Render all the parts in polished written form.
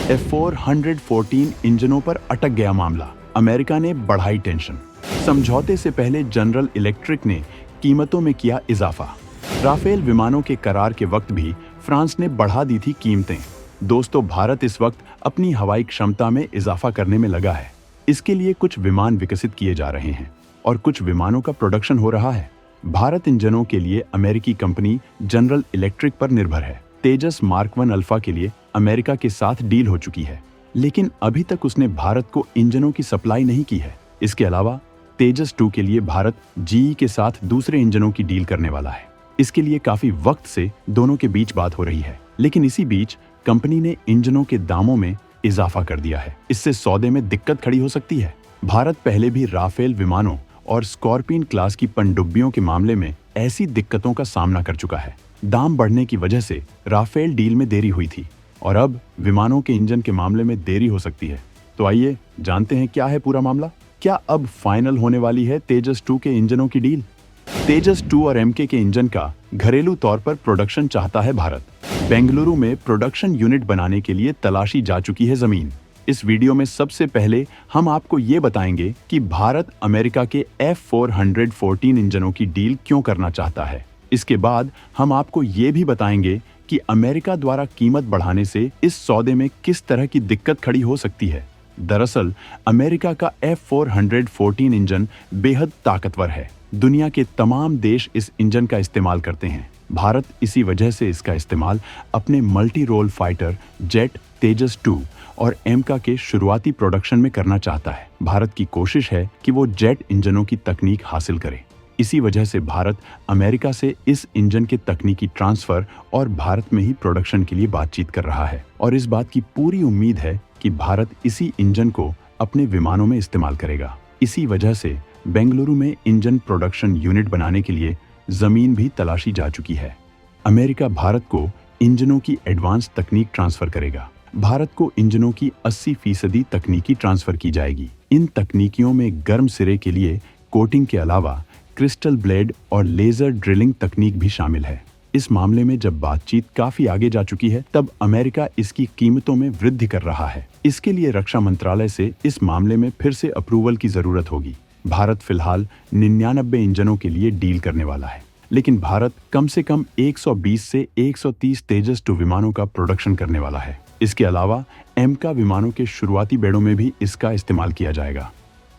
F414 इंजनों पर अटक गया मामला। अमेरिका ने बढ़ाई टेंशन। समझौते से पहले जनरल इलेक्ट्रिक ने कीमतों में किया इजाफा। राफेल विमानों के करार के वक्त भी फ्रांस ने बढ़ा दी थी कीमतें। दोस्तों, भारत इस वक्त अपनी हवाई क्षमता में इजाफा करने में लगा है। इसके लिए कुछ विमान विकसित किए जा रहे हैं और कुछ विमानों का प्रोडक्शन हो रहा है। भारत इंजनों के लिए अमेरिकी कंपनी जनरल इलेक्ट्रिक पर निर्भर है। तेजस मार्क 1 अल्फा के लिए अमेरिका के साथ डील हो चुकी है, लेकिन अभी तक उसने भारत को इंजनों की सप्लाई नहीं की है। इसके अलावा तेजस 2 के लिए भारत जीई के साथ दूसरे इंजनों की डील करने वाला है। इसके लिए काफी वक्त से दोनों के बीच बात हो रही है, लेकिन इसी बीच कंपनी ने इंजनों के दामों में इजाफा कर दिया है। इससे सौदे में दिक्कत खड़ी हो सकती है। भारत पहले भी राफेल विमानों और स्कॉर्पियन क्लास की पनडुब्बियों के मामले में ऐसी दिक्कतों का सामना कर चुका है। दाम बढ़ने की वजह से राफेल डील में देरी हुई थी और अब विमानों के इंजन के मामले में देरी हो सकती है। तो आइए जानते हैं क्या है पूरा मामला। क्या अब फाइनल होने वाली है तेजस 2 के इंजनों की डील? तेजस 2 और एमके के इंजन का घरेलू तौर पर प्रोडक्शन चाहता है भारत। बेंगलुरु में प्रोडक्शन यूनिट बनाने के लिए तलाशी जा चुकी है जमीन। इस वीडियो में सबसे पहले हम आपको ये बताएंगे कि भारत अमेरिका के F414 इंजनों की डील क्यों करना चाहता है। इसके बाद हम आपको ये भी बताएंगे कि अमेरिका द्वारा कीमत बढ़ाने से इस सौदे में किस तरह की दिक्कत खड़ी हो सकती है। दरअसल अमेरिका का F414 इंजन बेहद ताकतवर है। दुनिया के तमाम देश इस इंजन का इस्तेमाल करते हैं। भारत इसी वजह से इसका इस्तेमाल अपने मल्टी रोल फाइटर जेट तेजस 2 और एमका के शुरुआती प्रोडक्शन में करना चाहता है। भारत की कोशिश है कि वो जेट इंजनों की तकनीक हासिल करे। इसी वजह से भारत अमेरिका से इस इंजन के तकनीकी ट्रांसफर और भारत में ही प्रोडक्शन के लिए बातचीत कर रहा है और इस बात की पूरी उम्मीद है कि भारत इसी इंजन को अपने विमानों में इस्तेमाल करेगा। इसी वजह से बेंगलुरु में इंजन प्रोडक्शन यूनिट बनाने के लिए जमीन भी तलाशी जा चुकी है। अमेरिका भारत को इंजनों की एडवांस तकनीक ट्रांसफर करेगा। भारत को इंजनों की 80% तकनीकी ट्रांसफर की जाएगी। इन तकनीकियों में गर्म सिरे के लिए कोटिंग के अलावा क्रिस्टल ब्लेड और लेजर ड्रिलिंग तकनीक भी शामिल है। इस मामले में जब बातचीत काफी आगे जा चुकी है, तब अमेरिका इसकी कीमतों में वृद्धि कर रहा है। इसके लिए रक्षा मंत्रालय से इस मामले में फिर से अप्रूवल की जरूरत होगी। भारत फिलहाल 99 इंजनों के लिए डील करने वाला है, लेकिन भारत कम से कम 120 से 130 तेजस 2 विमानों का प्रोडक्शन करने वाला है। इसके अलावा एमका विमानों के शुरुआती बेड़ों में भी इसका इस्तेमाल किया जाएगा।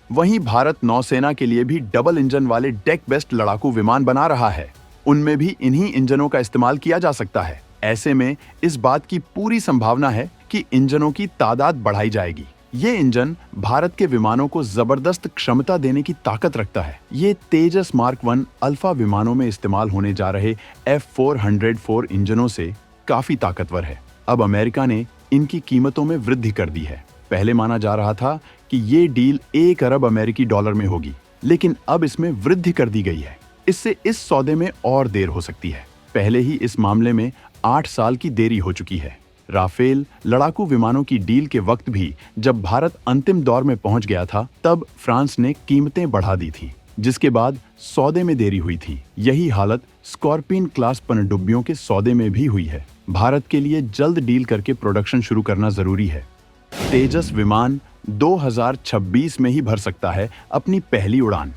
वहीं भारत नौसेना के लिए भी डबल इंजन वाले डेक बेस्ड लड़ाकू विमान बना रहा है। उनमें भी इन्हीं इंजनों का इस्तेमाल किया जा सकता है। ऐसे में इस बात की पूरी संभावना है कि इंजनों की तादाद बढ़ाई जाएगी। ये इंजन भारत के विमानों को जबरदस्त क्षमता देने की ताकत रखता है। ये तेजस मार्क 1 अल्फा विमानों में इस्तेमाल होने जा रहे F404 इंजनों से काफी ताकतवर है। अब अमेरिका ने इनकी कीमतों में वृद्धि कर दी है। पहले माना जा रहा था कि ये डील 1 अरब अमेरिकी डॉलर में होगी, लेकिन अब इसमें वृद्धि कर दी गई है। इससे इस सौदे में और देर हो सकती है। पहले ही इस मामले में 8 साल की देरी हो चुकी है। राफेल लड़ाकू विमानों की डील के वक्त भी जब भारत अंतिम दौर में पहुंच गया था, तब फ्रांस ने कीमतें बढ़ा दी थी, जिसके बाद सौदे में देरी हुई थी। यही हालत स्कॉर्पियन क्लास पनडुब्बियों के सौदे में भी हुई है। भारत के लिए जल्द डील करके प्रोडक्शन शुरू करना जरूरी है। तेजस विमान 2026 में ही भर सकता है अपनी पहली उड़ान।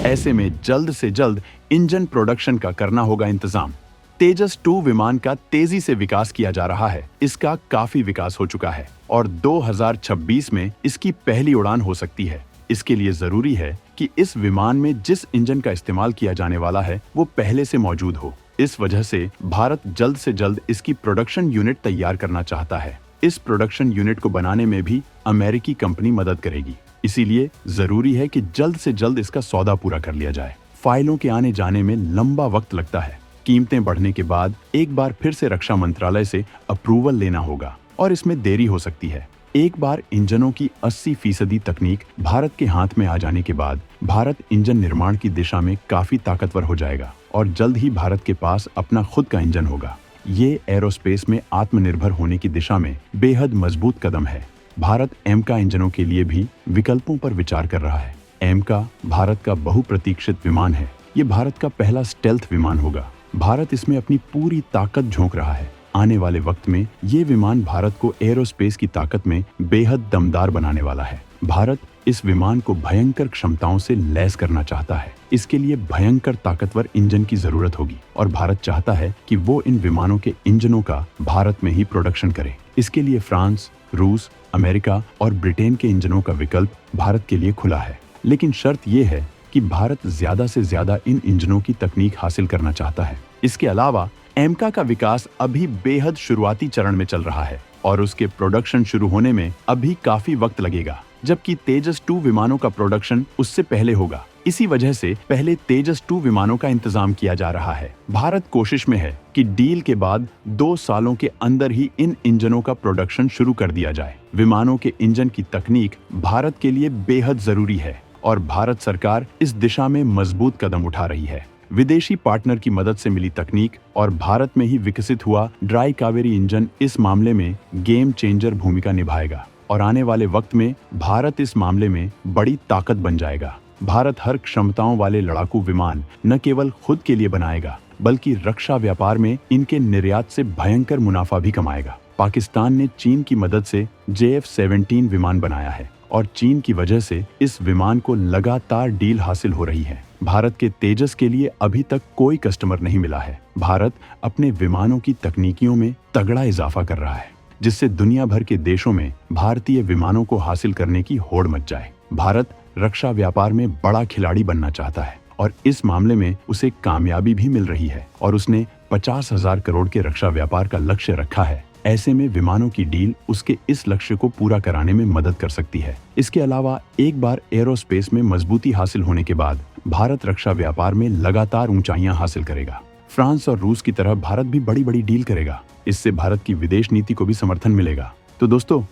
ऐसे में जल्द से जल्द इंजन प्रोडक्शन का करना होगा इंतजाम। तेजस 2 विमान का तेजी से विकास किया जा रहा है। इसका काफी विकास हो चुका है और 2026 में इसकी पहली उड़ान हो सकती है। इसके लिए जरूरी है कि इस विमान में जिस इंजन का इस्तेमाल किया जाने वाला है वो पहले से मौजूद हो। इस वजह से भारत जल्द से जल्द इसकी प्रोडक्शन यूनिट तैयार करना चाहता है। इस प्रोडक्शन यूनिट को बनाने में भी अमेरिकी कंपनी मदद करेगी। इसीलिए जरूरी है कि जल्द से जल्द इसका सौदा पूरा कर लिया जाए। फाइलों के आने जाने में लंबा वक्त लगता है। कीमतें बढ़ने के बाद एक बार फिर से रक्षा मंत्रालय से अप्रूवल लेना होगा और इसमें देरी हो सकती है। एक बार इंजनों की 80% तकनीक भारत के हाथ में आ जाने के बाद भारत इंजन निर्माण की दिशा में काफी ताकतवर हो जाएगा और जल्द ही भारत के पास अपना खुद का इंजन होगा। ये एरोस्पेस में आत्मनिर्भर होने की दिशा में बेहद मजबूत कदम है। भारत एमका इंजनों के लिए भी विकल्पों पर विचार कर रहा है। एमका भारत का बहुप्रतीक्षित विमान है। ये भारत का पहला स्टेल्थ विमान होगा। भारत इसमें अपनी पूरी ताकत झोंक रहा है। आने वाले वक्त में ये विमान भारत को एरोस्पेस की ताकत में बेहद दमदार बनाने वाला है। भारत इस विमान को भयंकर क्षमताओं से लैस करना चाहता है। इसके लिए भयंकर ताकतवर इंजन की जरूरत होगी और भारत चाहता है कि वो इन विमानों के इंजनों का भारत में ही प्रोडक्शन करे। इसके लिए फ्रांस, रूस, अमेरिका और ब्रिटेन के इंजनों का विकल्प भारत के लिए खुला है। लेकिन शर्त यह है कि भारत ज्यादा से ज्यादा इन इंजनों की तकनीक हासिल करना चाहता है। इसके अलावा एमका का विकास अभी बेहद शुरुआती चरण में चल रहा है और उसके प्रोडक्शन शुरू होने में अभी काफी वक्त लगेगा, जबकि तेजस 2 विमानों का प्रोडक्शन उससे पहले होगा। इसी वजह से पहले तेजस 2 विमानों का इंतजाम किया जा रहा है। भारत कोशिश में है कि डील के बाद 2 सालों के अंदर ही इन इंजनों का प्रोडक्शन शुरू कर दिया जाए। विमानों के इंजन की तकनीक भारत के लिए बेहद जरूरी है और भारत सरकार इस दिशा में मजबूत कदम उठा रही है। विदेशी पार्टनर की मदद से मिली तकनीक और भारत में ही विकसित हुआ ड्राई कावेरी इंजन इस मामले में गेम चेंजर भूमिका निभाएगा और आने वाले वक्त में भारत इस मामले में बड़ी ताकत बन जाएगा। भारत हर क्षमताओं वाले लड़ाकू विमान न केवल खुद के लिए बनाएगा, बल्कि रक्षा व्यापार में इनके निर्यात से भयंकर मुनाफा भी कमाएगा। पाकिस्तान ने चीन की मदद से JF-17 विमान बनाया है और चीन की वजह से इस विमान को लगातार डील हासिल हो रही है। भारत के तेजस के लिए अभी तक कोई कस्टमर नहीं मिला है। भारत अपने विमानों की तकनीकियों में तगड़ा इजाफा कर रहा है, जिससे दुनिया भर के देशों में भारतीय विमानों को हासिल करने की होड़ मच जाए। भारत रक्षा व्यापार में बड़ा खिलाड़ी बनना चाहता है और इस मामले में उसे कामयाबी भी मिल रही है और उसने 50,000 करोड़ के रक्षा व्यापार का लक्ष्य रखा है। ऐसे में विमानों की डील उसके इस लक्ष्य को पूरा कराने में मदद कर सकती है। इसके अलावा एक बार एरोस्पेस में मजबूती हासिल होने के बाद भारत रक्षा व्यापार में लगातार ऊंचाइयां हासिल करेगा। फ्रांस और रूस की तरह भारत भी बड़ी बड़ी डील करेगा। इससे भारत की विदेश नीति को भी समर्थन मिलेगा। तो दोस्तों,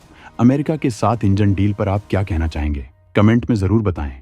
अमेरिका के 7 इंजन डील पर आप क्या कहना चाहेंगे? कमेंट में जरूर बताएं।